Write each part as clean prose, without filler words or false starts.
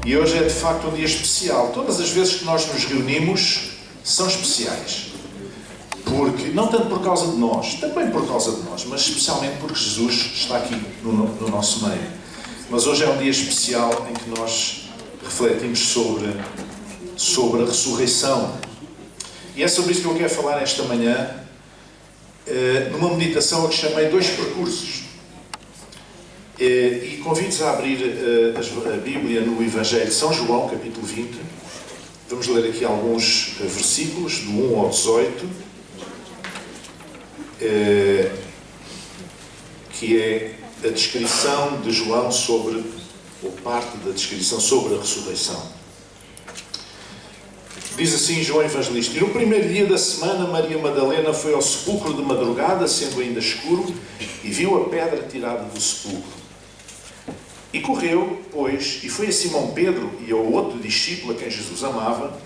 E hoje é de facto um dia especial. Todas as vezes que nós nos reunimos são especiais. Porque, não tanto por causa de nós, também por causa de nós, mas especialmente porque Jesus está aqui no nosso meio. Mas hoje é um dia especial em que nós refletimos sobre a ressurreição. E é sobre isso que eu quero falar esta manhã, numa meditação a que chamei Dois Percursos. E convido-vos a abrir a Bíblia no Evangelho de São João, capítulo 20. Vamos ler aqui alguns versículos, do 1 ao 18, que é a descrição de João sobre, ou parte da descrição sobre a ressurreição. Diz assim João Evangelista: E no primeiro dia da semana, Maria Madalena foi ao sepulcro de madrugada, sendo ainda escuro, e viu a pedra tirada do sepulcro. E correu, pois, e foi a Simão Pedro e ao outro discípulo a quem Jesus amava.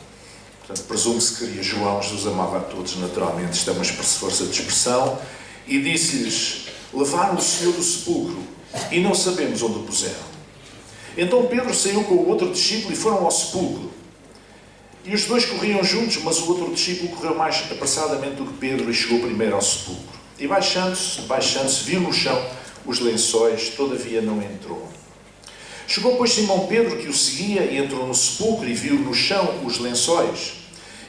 Portanto, presume-se que queria João, Jesus amava a todos naturalmente, isto é uma força de expressão. E disse-lhes: Levaram o Senhor do sepulcro, e não sabemos onde o puseram. Então Pedro saiu com o outro discípulo e foram ao sepulcro. E os dois corriam juntos, mas o outro discípulo correu mais apressadamente do que Pedro e chegou primeiro ao sepulcro. E baixando-se, viu no chão os lençóis, todavia não entrou. Chegou, pois, Simão Pedro, que o seguia, e entrou no sepulcro e viu no chão os lençóis,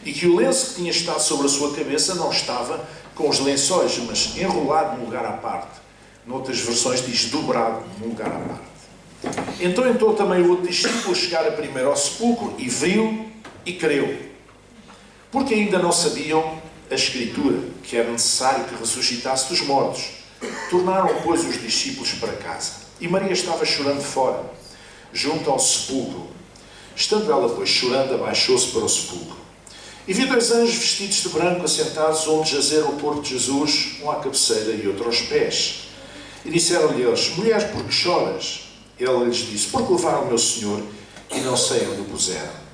e que o lenço que tinha estado sobre a sua cabeça não estava com os lençóis, mas enrolado num lugar à parte. Noutras versões diz dobrado num lugar à parte. Então entrou também o outro discípulo, chegara primeiro ao sepulcro, e viu e creu. Porque ainda não sabiam a Escritura, que era necessário que ressuscitasse dos mortos. Tornaram, pois, os discípulos para casa. E Maria estava chorando fora, junto ao sepulcro. Estando ela, pois, chorando, abaixou-se para o sepulcro. E viu dois anjos vestidos de branco assentados onde jazera o corpo de Jesus, um à cabeceira e outro aos pés. E disseram-lhe eles: Mulher, por que choras? Ela lhes disse: Porque levaram o meu Senhor e não sei onde o puseram.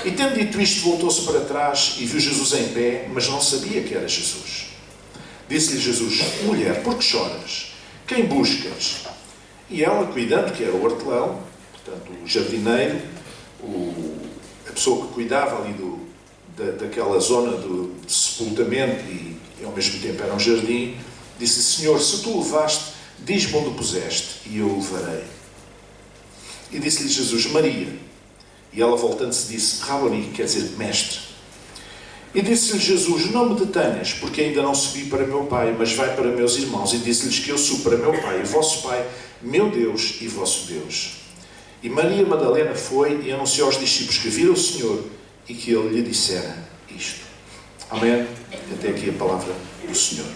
E tendo dito isto, voltou-se para trás e viu Jesus em pé, mas não sabia que era Jesus. Disse-lhe Jesus: Mulher, por que choras? Quem buscas? E ela, cuidando que era o hortelão, portanto o jardineiro, a pessoa que cuidava ali daquela zona do sepultamento e ao mesmo tempo era um jardim, disse: Senhor, se tu o levaste, diz-me onde o puseste e eu o levarei. E disse-lhe Jesus: Maria. E ela, voltando-se, disse: Raboni, quer dizer mestre. E disse-lhe Jesus: Não me detenhas, porque ainda não subi para meu Pai, mas vai para meus irmãos. E disse-lhes que eu subo para meu Pai e vosso Pai, meu Deus e vosso Deus. E Maria Madalena foi e anunciou aos discípulos que viram o Senhor e que ele lhe dissera isto. Amém? Até aqui a palavra do Senhor.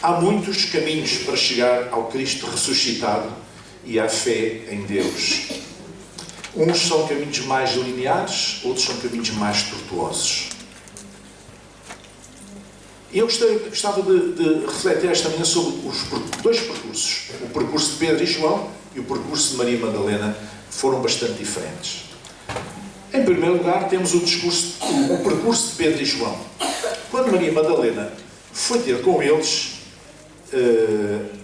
Há muitos caminhos para chegar ao Cristo ressuscitado e à fé em Deus. Uns são caminhos mais lineares, outros são caminhos mais tortuosos. E eu gostava de refletir esta manhã sobre os dois percursos. O percurso de Pedro e João e o percurso de Maria Madalena foram bastante diferentes. Em primeiro lugar, temos o percurso de Pedro e João. Quando Maria Madalena foi ter com eles,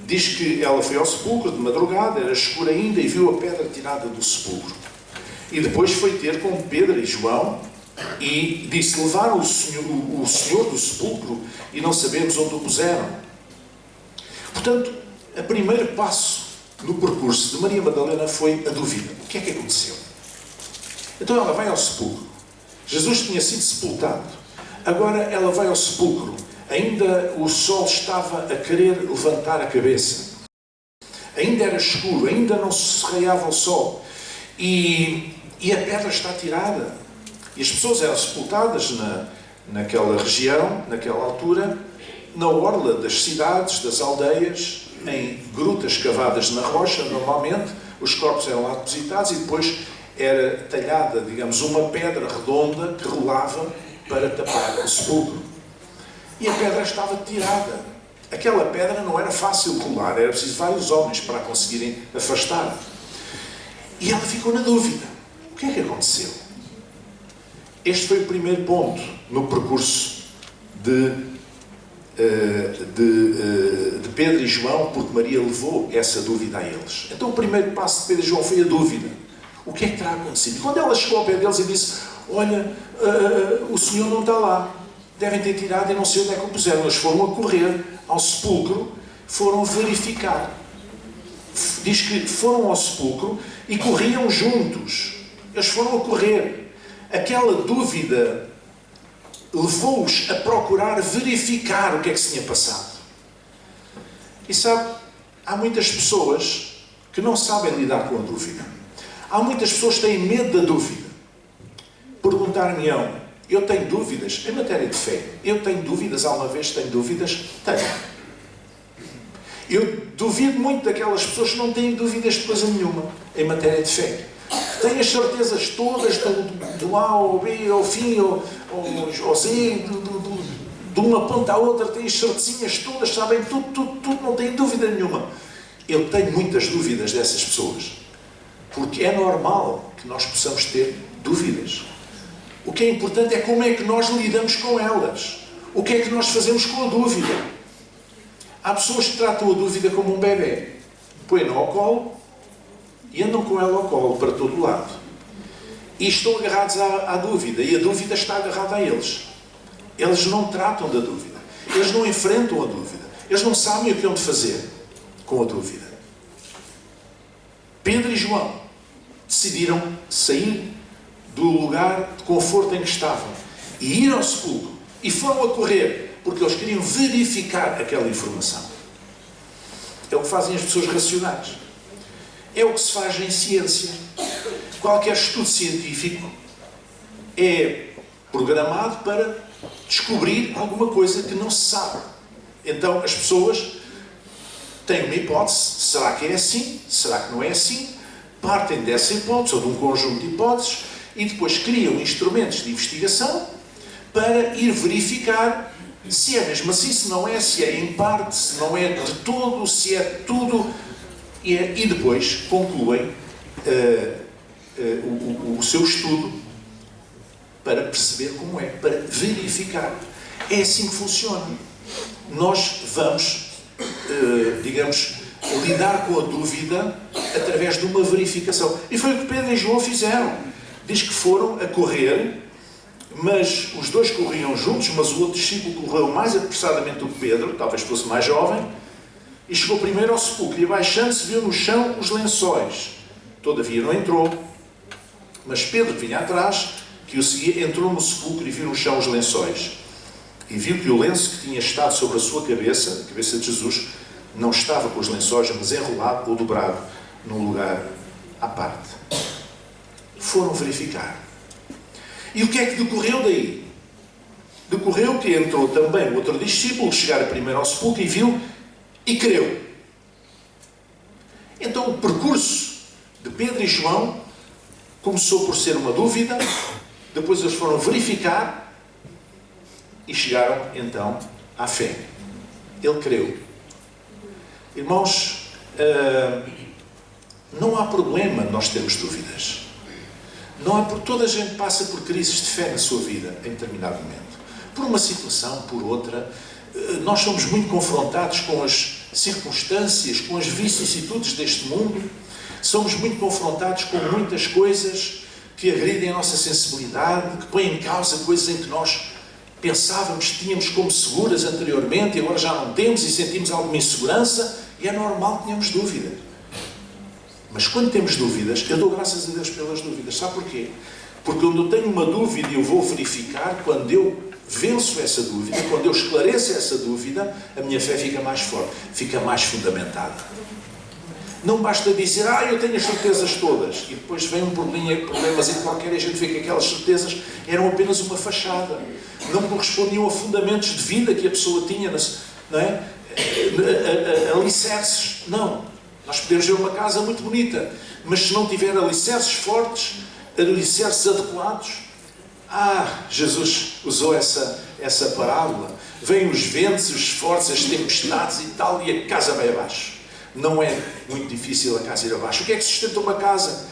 diz que ela foi ao sepulcro de madrugada, era escuro ainda, e viu a pedra tirada do sepulcro. E depois foi ter com Pedro e João e disse: Levaram o Senhor do sepulcro e não sabemos onde o puseram. Portanto, o primeiro passo no percurso de Maria Madalena foi a dúvida. O que é que aconteceu? Então ela vai ao sepulcro. Jesus tinha sido sepultado. Agora ela vai ao sepulcro. Ainda o sol estava a querer levantar a cabeça. Ainda era escuro, ainda não se raiava o sol. E a pedra está tirada. E as pessoas eram sepultadas naquela região, naquela altura, na orla das cidades, das aldeias, em grutas cavadas na rocha, normalmente. Os corpos eram lá depositados e depois era talhada, digamos, uma pedra redonda que rolava para tapar o sepulcro. E a pedra estava tirada. Aquela pedra não era fácil de rolar, era preciso vários homens para a conseguirem afastar. E ela ficou na dúvida. O que é que aconteceu? Este foi o primeiro ponto no percurso de Pedro e João, porque Maria levou essa dúvida a eles. Então o primeiro passo de Pedro e João foi a dúvida. O que é que terá acontecido? E quando ela chegou ao pé deles e disse, olha, o senhor não está lá, devem ter tirado e não sei onde é que o puseram. Eles foram a correr ao sepulcro, foram verificar. Diz que foram ao sepulcro e corriam juntos. Eles foram a correr. Aquela dúvida levou-os a procurar verificar o que é que se tinha passado. E sabe, há muitas pessoas que não sabem lidar com a dúvida. Há muitas pessoas que têm medo da dúvida. Perguntar-me-ão, eu tenho dúvidas em matéria de fé. Eu tenho dúvidas, alguma vez tenho dúvidas? Tenho. Eu duvido muito daquelas pessoas que não têm dúvidas de coisa nenhuma em matéria de fé. Têm as certezas todas do A ao B, ao fim, ao Z, de uma ponta à outra, têm as certezinhas todas, sabem tudo, não têm dúvida nenhuma. Eu tenho muitas dúvidas dessas pessoas. Porque é normal que nós possamos ter dúvidas. O que é importante é como é que nós lidamos com elas. O que é que nós fazemos com a dúvida. Há pessoas que tratam a dúvida como um bebê. Põem-no ao colo e andam com ela ao colo para todo o lado. E estão agarrados à dúvida. E a dúvida está agarrada a eles. Eles não tratam da dúvida. Eles não enfrentam a dúvida. Eles não sabem o que hão de fazer com a dúvida. Pedro e João decidiram sair do lugar de conforto em que estavam e ir ao sepulcro. E foram a correr. Porque eles queriam verificar aquela informação. É o que fazem as pessoas racionais. É o que se faz em ciência. Qualquer estudo científico é programado para descobrir alguma coisa que não se sabe. Então as pessoas têm uma hipótese. Será que é assim? Será que não é assim? Partem dessa hipótese ou de um conjunto de hipóteses e depois criam instrumentos de investigação para ir verificar se é mesmo assim, se não é, se é em parte, se não é de todo, se é tudo. E depois concluem o seu estudo para perceber como é, para verificar. É assim que funciona. Nós vamos, digamos, lidar com a dúvida através de uma verificação. E foi o que Pedro e João fizeram. Diz que foram a correr. Mas os dois corriam juntos, mas o outro discípulo correu mais apressadamente do que Pedro, talvez fosse mais jovem, e chegou primeiro ao sepulcro, e abaixando-se viu no chão os lençóis. Todavia não entrou. Mas Pedro, que vinha atrás, que o seguia, entrou no sepulcro e viu no chão os lençóis. E viu que o lenço que tinha estado sobre a sua cabeça, a cabeça de Jesus, não estava com os lençóis, mas enrolado ou dobrado num lugar à parte. Foram verificar. E o que é que decorreu daí? Decorreu que entrou também o outro discípulo, chegara primeiro ao sepulcro e viu e creu. Então o percurso de Pedro e João começou por ser uma dúvida, depois eles foram verificar e chegaram então à fé. Ele creu. Irmãos, não há problema nós termos dúvidas. Não é porque toda a gente passa por crises de fé na sua vida, em determinado momento. Por uma situação, por outra. Nós somos muito confrontados com as circunstâncias, com as vicissitudes deste mundo. Somos muito confrontados com muitas coisas que agridem a nossa sensibilidade, que põem em causa coisas em que nós pensávamos que tínhamos como seguras anteriormente e agora já não temos e sentimos alguma insegurança. E é normal que tenhamos dúvidas. Mas quando temos dúvidas, eu dou graças a Deus pelas dúvidas. Sabe porquê? Porque quando eu tenho uma dúvida e eu vou verificar, quando eu venço essa dúvida, quando eu esclareço essa dúvida, a minha fé fica mais forte, fica mais fundamentada. Não basta dizer, eu tenho as certezas todas, e depois vem um problemas em qualquer, e a gente vê que aquelas certezas eram apenas uma fachada. Não correspondiam a fundamentos de vida que a pessoa tinha, não é? Alicerces. Não. Nós podemos ver uma casa muito bonita, mas se não tiver alicerces fortes, alicerces adequados, Jesus usou essa parábola. Vêm os ventos, os fortes, as tempestades e tal, e a casa vai abaixo. Não é muito difícil a casa ir abaixo. O que é que sustenta uma casa?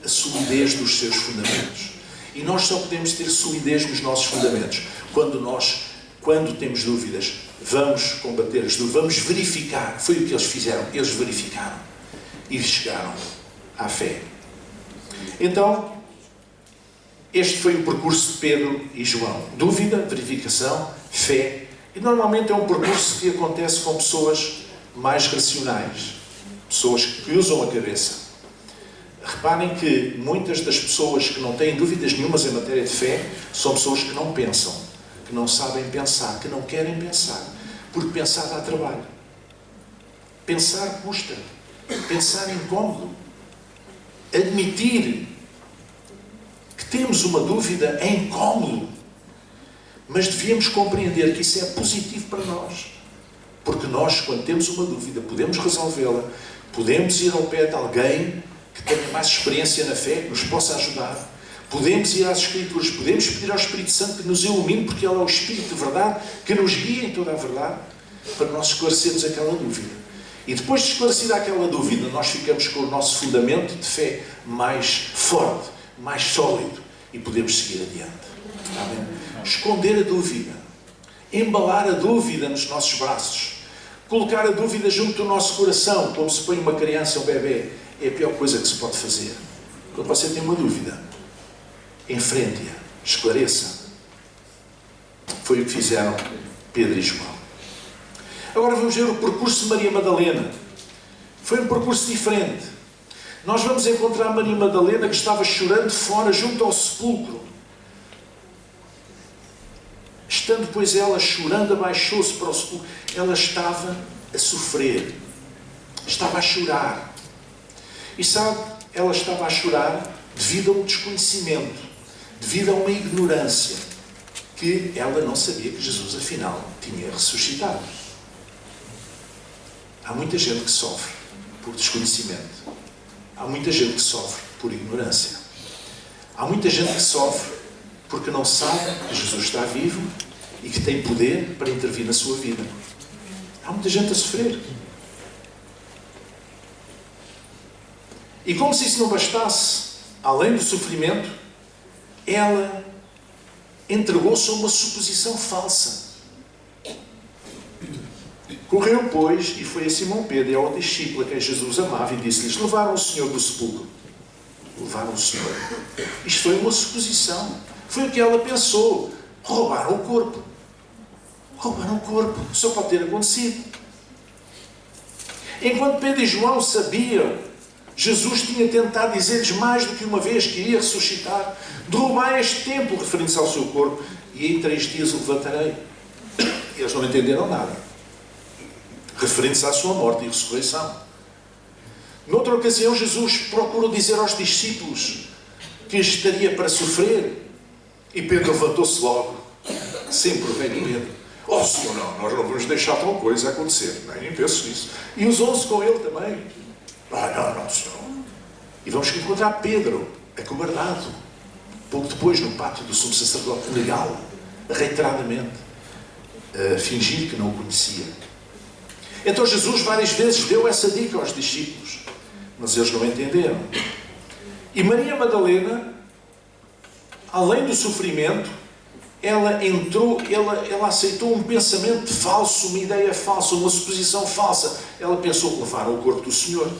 A solidez dos seus fundamentos. E nós só podemos ter solidez nos nossos fundamentos quando temos dúvidas. Vamos combater as dúvidas, vamos verificar. Foi o que eles fizeram. Eles verificaram e chegaram à fé. Então, este foi o percurso de Pedro e João. Dúvida, verificação, fé. E normalmente é um percurso que acontece com pessoas mais racionais. Pessoas que usam a cabeça. Reparem que muitas das pessoas que não têm dúvidas nenhumas em matéria de fé são pessoas que não pensam, que não sabem pensar, que não querem pensar. Porque pensar dá trabalho. Pensar custa. Pensar é incómodo. Admitir que temos uma dúvida é incómodo. Mas devíamos compreender que isso é positivo para nós. Porque nós, quando temos uma dúvida, podemos resolvê-la, podemos ir ao pé de alguém que tenha mais experiência na fé, que nos possa ajudar. Podemos ir às Escrituras, podemos pedir ao Espírito Santo que nos ilumine, porque Ele é o Espírito de verdade, que nos guia em toda a verdade, para nós esclarecermos aquela dúvida. E depois de esclarecida aquela dúvida, nós ficamos com o nosso fundamento de fé mais forte, mais sólido, e podemos seguir adiante. Amém? Esconder a dúvida, embalar a dúvida nos nossos braços, colocar a dúvida junto do nosso coração, como se põe uma criança, um bebê, é a pior coisa que se pode fazer. Quando você tem uma dúvida, enfrente-a, esclareça. Foi o que fizeram Pedro e João. Agora vamos ver o percurso de Maria Madalena. Foi um percurso diferente. Nós vamos encontrar Maria Madalena que estava chorando fora, junto ao sepulcro. Estando, pois, ela chorando, abaixou-se para o sepulcro. Ela estava a sofrer. Estava a chorar. E sabe, ela estava a chorar devido a um desconhecimento, devido a uma ignorância, que ela não sabia que Jesus, afinal, tinha ressuscitado. Há muita gente que sofre por desconhecimento. Há muita gente que sofre por ignorância. Há muita gente que sofre porque não sabe que Jesus está vivo e que tem poder para intervir na sua vida. Há muita gente a sofrer. E como se isso não bastasse, além do sofrimento, ela entregou-se a uma suposição falsa. Correu, pois, e foi a Simão Pedro e ao discípulo a quem Jesus amava e disse-lhes: levaram o Senhor do sepulcro. Levaram o Senhor. Isto foi uma suposição. Foi o que ela pensou. Roubaram o corpo. Roubaram o corpo. Só pode ter acontecido. Enquanto Pedro e João sabiam, Jesus tinha tentado dizer-lhes mais do que uma vez que iria ressuscitar. Derrubai este templo, referindo-se ao seu corpo, e em 3 dias o levantarei. Eles não entenderam nada. Referindo-se à sua morte e ressurreição. Noutra ocasião, Jesus procurou dizer aos discípulos que estaria para sofrer. E Pedro levantou-se logo. Sempre vem Pedro. Oh, Senhor, não, nós não vamos deixar tal coisa acontecer. Nem penso nisso. E os 11 com ele também. Não, Senhor. E vamos encontrar Pedro, acovardado, pouco depois no pátio do sumo sacerdote, legal, reiteradamente, a fingir que não o conhecia. Então Jesus várias vezes deu essa dica aos discípulos, mas eles não entenderam. E Maria Madalena, além do sofrimento, ela aceitou um pensamento falso, uma ideia falsa, uma suposição falsa. Ela pensou que levaram o corpo do Senhor.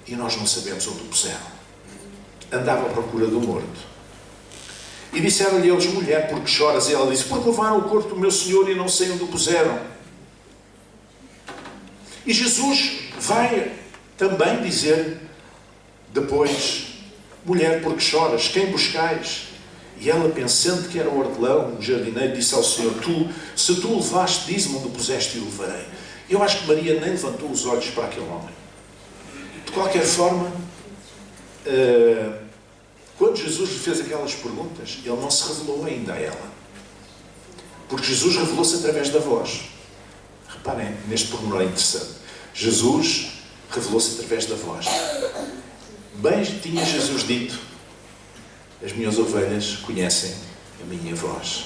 E nós não sabemos onde o puseram. Andava à procura do morto. E disseram-lhe eles: mulher, por que choras? E ela disse: porque levaram o corpo do meu Senhor e não sei onde o puseram. E Jesus vai também dizer depois: mulher, por que choras? Quem buscais? E ela, pensando que era o hortelão, um jardineiro, disse ao Senhor: se tu o levaste, diz-me onde o puseste e o levarei. Eu acho que Maria nem levantou os olhos para aquele homem. De qualquer forma, quando Jesus lhe fez aquelas perguntas, ele não se revelou ainda a ela. Porque Jesus revelou-se através da voz. Reparem neste pormenor interessante. Jesus revelou-se através da voz. Bem tinha Jesus dito: as minhas ovelhas conhecem a minha voz.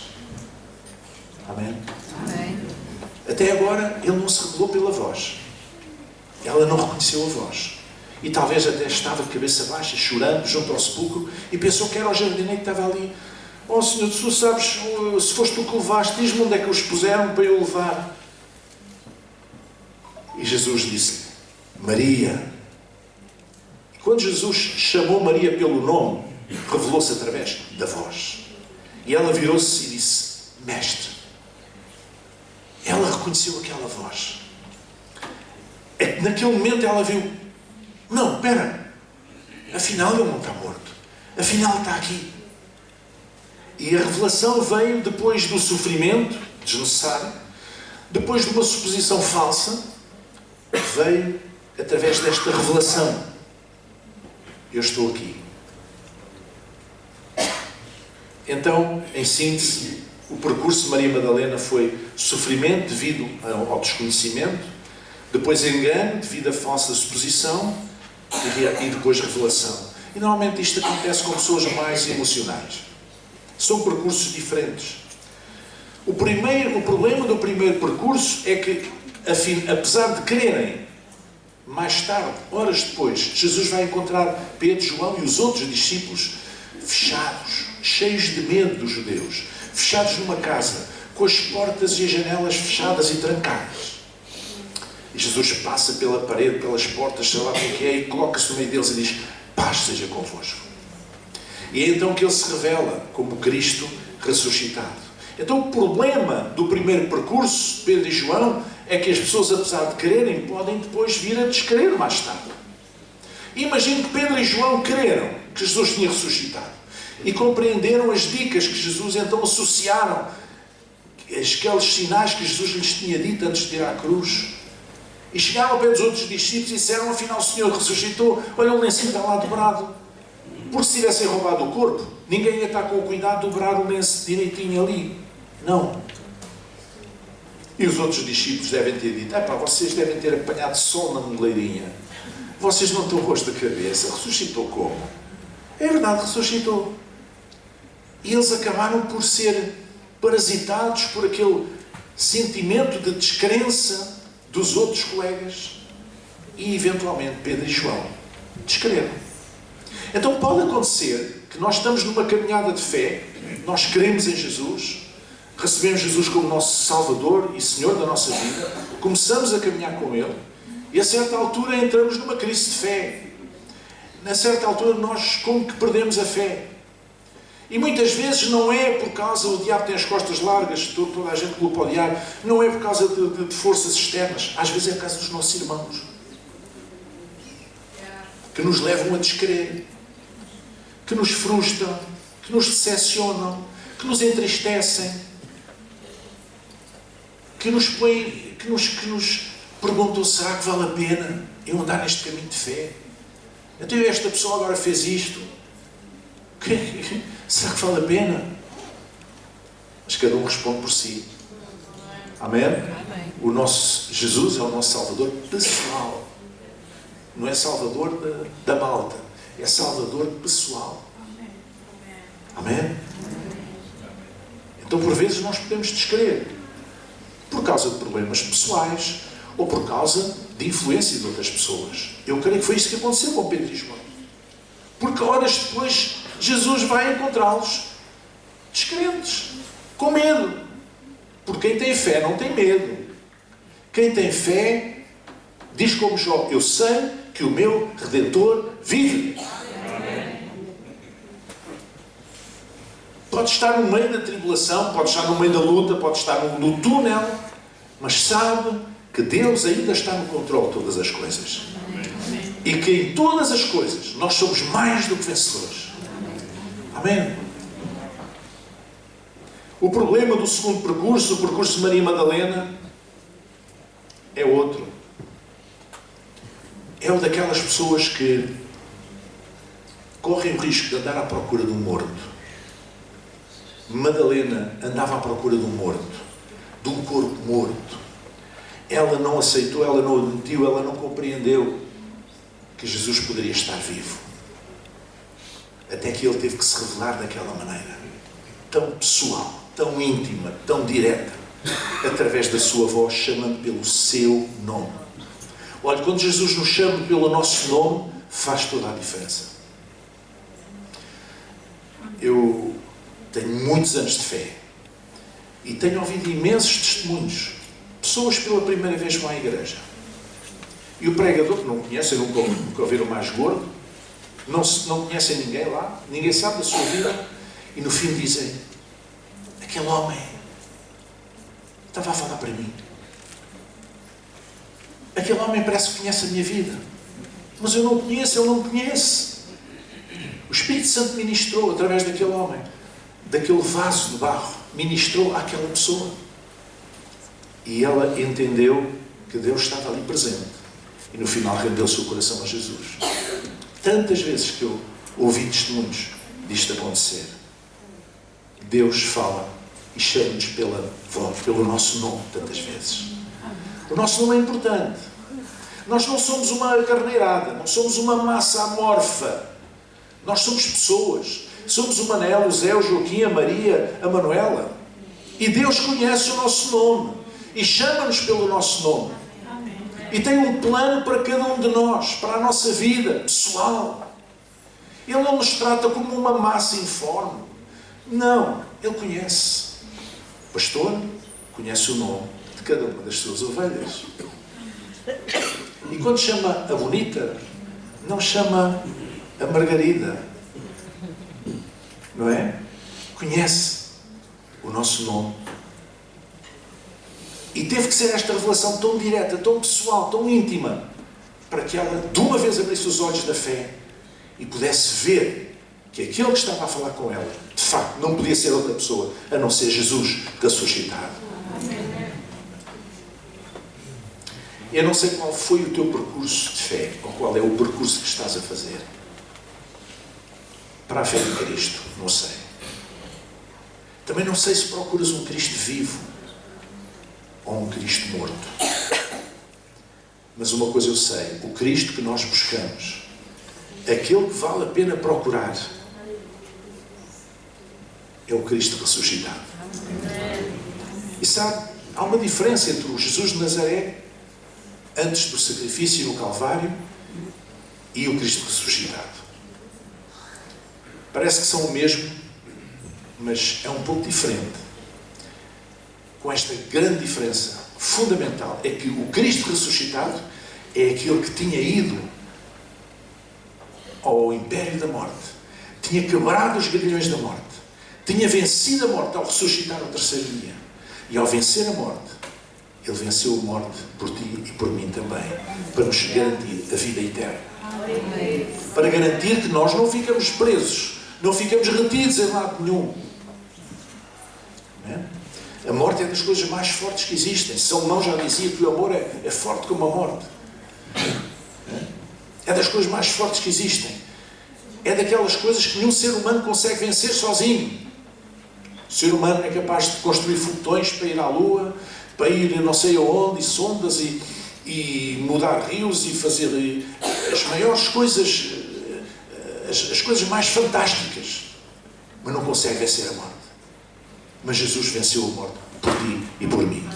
Amém? Amém. Até agora ele não se revelou pela voz. Ela não reconheceu a voz. E talvez até estava de cabeça baixa, chorando, junto ao sepulcro, e pensou que era o jardineiro que estava ali. Oh Senhor, tu sabes, se foste tu que levaste, diz-me onde é que os puseram para eu levar. E Jesus disse-lhe: Maria. Quando Jesus chamou Maria pelo nome, revelou-se através da voz. E ela virou-se e disse: Mestre. Ela reconheceu aquela voz. Naquele momento ela viu: não, espera, afinal ele não está morto. Afinal está aqui. E a revelação veio depois do sofrimento desnecessário, depois de uma suposição falsa, veio através desta revelação: eu estou aqui. Então, em síntese, o percurso de Maria Madalena foi sofrimento devido ao desconhecimento, depois engano devido à falsa suposição e depois revelação. E normalmente isto acontece com pessoas mais emocionais. São percursos diferentes. O problema do primeiro percurso é que, apesar de quererem, mais tarde, horas depois, Jesus vai encontrar Pedro, João e os outros discípulos fechados, cheios de medo dos judeus, fechados numa casa, com as portas e as janelas fechadas e trancadas. E Jesus passa pela parede, pelas portas, sei lá o que é, e coloca-se no meio deles e diz: paz seja convosco. E é então que ele se revela como Cristo ressuscitado. Então o problema do primeiro percurso, Pedro e João, é que as pessoas, apesar de quererem, podem depois vir a descrer mais tarde. Imagino que Pedro e João creram que Jesus tinha ressuscitado e compreenderam as dicas que Jesus então associaram, aqueles sinais que Jesus lhes tinha dito antes de ir à cruz. E chegaram ao pé dos outros discípulos e disseram: afinal o Senhor ressuscitou, olha, o lenço está lá dobrado. Porque se tivessem roubado o corpo, ninguém ia estar com o cuidado de dobrar o lenço direitinho ali. Não. E os outros discípulos devem ter dito: vocês devem ter apanhado sol na moleirinha. Vocês não estão rosto da cabeça. Ressuscitou como? É verdade, ressuscitou. E eles acabaram por ser parasitados por aquele sentimento de descrença dos outros colegas. E eventualmente Pedro e João descreram. Então pode acontecer que nós estamos numa caminhada de fé, nós cremos em Jesus, recebemos Jesus como nosso Salvador e Senhor da nossa vida, começamos a caminhar com Ele, e a certa altura entramos numa crise de fé. A certa altura nós como que perdemos a fé. E muitas vezes não é por causa, o diabo tem as costas largas, toda a gente culpa o diabo, não é por causa de forças externas, às vezes é por causa dos nossos irmãos, que nos levam a descrer, que nos frustram, que nos decepcionam, que nos entristecem, que nos põem, que nos perguntam: será que vale a pena eu andar neste caminho de fé? Então esta pessoa agora fez isto, será que vale a pena? Mas cada um responde por si. Amém? O nosso Jesus é o nosso Salvador pessoal. Não é Salvador da malta. É Salvador pessoal. Amém? Então por vezes nós podemos descrer. Por causa de problemas pessoais ou por causa de influência de outras pessoas. Eu creio que foi isso que aconteceu com Pedro e João. Porque horas depois Jesus vai encontrá-los descrentes, com medo. Porque quem tem fé não tem medo. Quem tem fé diz como Jó: eu sei que o meu Redentor vive. Pode estar no meio da tribulação, pode estar no meio da luta, pode estar no túnel, mas sabe que Deus ainda está no controle de todas as coisas. E que em todas as coisas nós somos mais do que vencedores. Amém? O problema do segundo percurso, o percurso de Maria Madalena, é outro. É o daquelas pessoas que correm o risco de andar à procura de um morto. Madalena andava à procura de um morto, de um corpo morto. Ela não aceitou, ela não admitiu, ela não compreendeu que Jesus poderia estar vivo. Até que ele teve que se revelar daquela maneira, tão pessoal, tão íntima, tão direta, através da sua voz, chamando pelo seu nome. Olha, quando Jesus nos chama pelo nosso nome, faz toda a diferença. Eu tenho muitos anos de fé e tenho ouvido imensos testemunhos. Pessoas pela primeira vez vão à igreja. E o pregador, que não conhece, nunca ouviram o mais gordo, não conhecem ninguém lá, ninguém sabe da sua vida, e no fim dizem, aquele homem estava a falar para mim. Aquele homem parece que conhece a minha vida, mas eu não o conheço, ele não me conhece. O Espírito Santo ministrou através daquele homem, daquele vaso de barro, ministrou àquela pessoa. E ela entendeu que Deus estava ali presente. E no final rendeu o seu coração a Jesus. Tantas vezes que eu ouvi testemunhos disto acontecer. Deus fala e chama-nos pela voz, pelo nosso nome, tantas vezes. O nosso nome é importante. Nós não somos uma carneirada, não somos uma massa amorfa. Nós somos pessoas. Somos o Manel, o Zé, o Joaquim, a Maria, a Manuela. E Deus conhece o nosso nome. E chama-nos pelo nosso nome. E tem um plano para cada um de nós, para a nossa vida pessoal. Ele não nos trata como uma massa informe. Não, Ele conhece. O pastor conhece o nome de cada uma das suas ovelhas. E quando chama a bonita, não chama a Margarida. Não é? Conhece o nosso nome. E teve que ser esta revelação tão direta, tão pessoal, tão íntima, para que ela, de uma vez, abrisse os olhos da fé e pudesse ver que aquele que estava a falar com ela, de facto, não podia ser outra pessoa, a não ser Jesus ressuscitado. Eu não sei qual foi o teu percurso de fé, ou qual é o percurso que estás a fazer para a fé de Cristo, não sei. Também não sei se procuras um Cristo vivo ou um Cristo morto. Mas uma coisa eu sei, o Cristo que nós buscamos, aquele que vale a pena procurar, é o Cristo ressuscitado. E sabe, há uma diferença entre o Jesus de Nazaré, antes do sacrifício no Calvário, e o Cristo ressuscitado. Parece que são o mesmo, mas é um pouco diferente. Com esta grande diferença fundamental, é que o Cristo ressuscitado é aquele que tinha ido ao império da morte, tinha quebrado os grilhões da morte, tinha vencido a morte ao ressuscitar no terceiro dia. E ao vencer a morte, Ele venceu a morte por ti e por mim também, para nos garantir a vida eterna. Para garantir que nós não ficamos presos, não ficamos retidos em lado nenhum. Não é? A morte é das coisas mais fortes que existem. Salomão já dizia que o amor é forte como a morte. É das coisas mais fortes que existem. É daquelas coisas que nenhum ser humano consegue vencer sozinho. O ser humano é capaz de construir foguetões para ir à Lua, para ir não sei aonde, e sondas, e mudar rios, e fazer as maiores coisas, as coisas mais fantásticas. Mas não consegue vencer a morte. Mas Jesus venceu a morte por ti e por mim.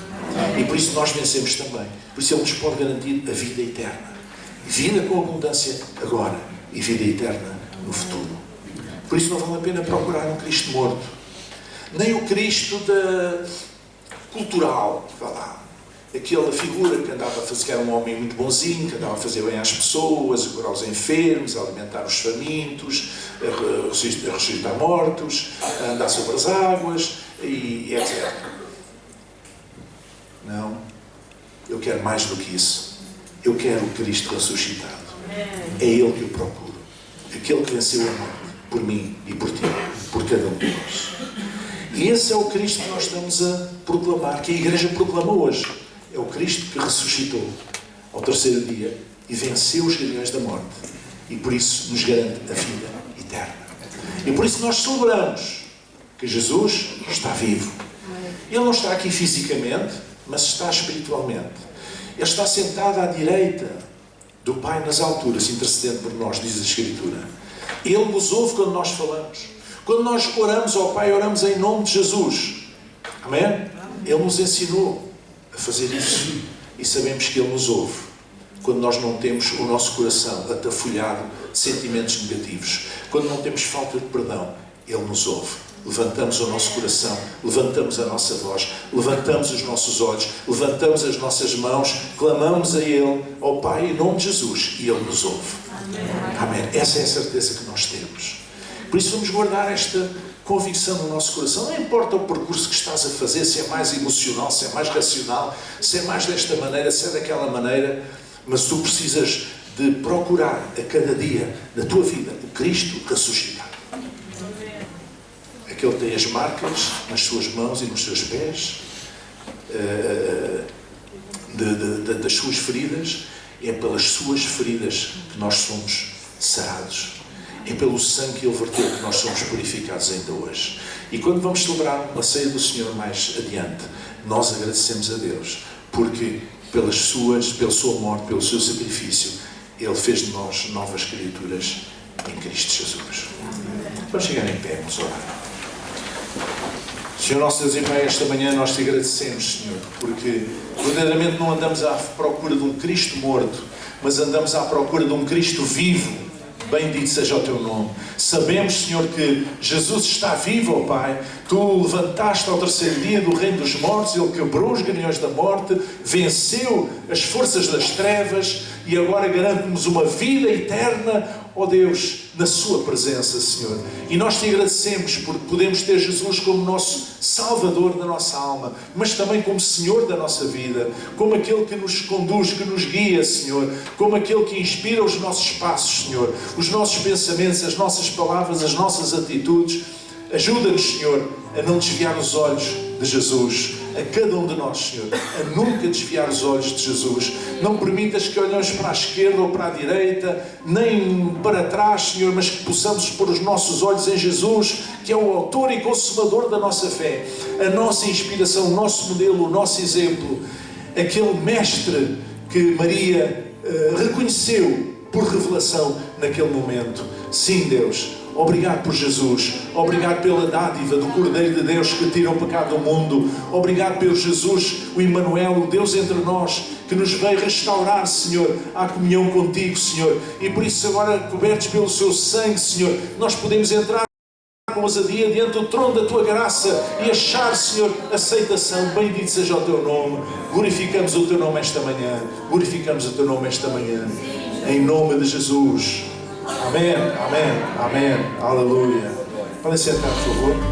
E por isso nós vencemos também. Por isso Ele nos pode garantir a vida eterna. Vida com abundância agora e vida eterna no futuro. Por isso não vale a pena procurar um Cristo morto. Nem o Cristo cultural, vá lá. Aquela figura que andava a fazer, que era um homem muito bonzinho, que andava a fazer bem às pessoas, a curar os enfermos, a alimentar os famintos, a ressuscitar mortos, a andar sobre as águas, e etc. Não. Eu quero mais do que isso. Eu quero o Cristo ressuscitado. É Ele que eu procuro. Aquele que venceu a morte, por mim e por ti, por cada um de nós. E esse é o Cristo que nós estamos a proclamar, que a Igreja proclama hoje. É o Cristo que ressuscitou ao terceiro dia e venceu os grilhões da morte. E por isso nos garante a vida eterna. E por isso nós celebramos que Jesus está vivo. Ele não está aqui fisicamente, mas está espiritualmente. Ele está sentado à direita do Pai nas alturas, intercedendo por nós, diz a Escritura. Ele nos ouve quando nós falamos. Quando nós oramos ao Pai, oramos em nome de Jesus. Amém? Ele nos ensinou a fazer isso. E sabemos que Ele nos ouve quando nós não temos o nosso coração atafolhado de sentimentos negativos. Quando não temos falta de perdão, Ele nos ouve. Levantamos o nosso coração, levantamos a nossa voz, levantamos os nossos olhos, levantamos as nossas mãos, clamamos a Ele, ao Pai, em nome de Jesus, e Ele nos ouve. Amém. Essa é a certeza que nós temos. Por isso vamos guardar esta convicção no nosso coração. Não importa o percurso que estás a fazer, se é mais emocional, se é mais racional, se é mais desta maneira, se é daquela maneira, mas tu precisas de procurar a cada dia na tua vida o Cristo ressuscitado. Aquele que tem as marcas nas suas mãos e nos seus pés, das suas feridas. É pelas suas feridas que nós somos sarados. É pelo sangue que Ele verteu que nós somos purificados ainda hoje. E quando vamos celebrar a ceia do Senhor mais adiante, nós agradecemos a Deus, porque pelo seu morte, pelo seu sacrifício, Ele fez de nós novas criaturas em Cristo Jesus. Vamos chegar em pé, vamos orar. Senhor nosso Deus e Pai, esta manhã nós te agradecemos, Senhor, porque verdadeiramente não andamos à procura de um Cristo morto, mas andamos à procura de um Cristo vivo. Bendito seja o teu nome. Sabemos, Senhor, que Jesus está vivo, ó Pai. Tu o levantaste ao terceiro dia do reino dos mortos, Ele quebrou os grilhões da morte, venceu as forças das trevas e agora garante-nos uma vida eterna, ó Deus, na sua presença, Senhor. E nós te agradecemos porque podemos ter Jesus como nosso Salvador da nossa alma, mas também como Senhor da nossa vida, como aquele que nos conduz, que nos guia, Senhor, como aquele que inspira os nossos passos, Senhor, os nossos pensamentos, as nossas palavras, as nossas atitudes. Ajuda-nos, Senhor, a não desviar os olhos de Jesus, a cada um de nós, Senhor, a nunca desviar os olhos de Jesus. Não permitas que olhemos para a esquerda ou para a direita, nem para trás, Senhor, mas que possamos pôr os nossos olhos em Jesus, que é o autor e consumador da nossa fé, a nossa inspiração, o nosso modelo, o nosso exemplo, aquele mestre que Maria reconheceu por revelação naquele momento. Sim, Deus, obrigado por Jesus, obrigado pela dádiva do Cordeiro de Deus que tira o pecado do mundo, obrigado pelo Jesus, o Emmanuel, o Deus entre nós, que nos veio restaurar, Senhor, à comunhão contigo, Senhor, e por isso agora, cobertos pelo seu sangue, Senhor, nós podemos entrar com ousadia diante do trono da tua graça e achar, Senhor, aceitação. Bendito seja o teu nome. Glorificamos o teu nome esta manhã, glorificamos o teu nome esta manhã, em nome de Jesus. Amém, amém, amém, aleluia. Podem sentar, por favor.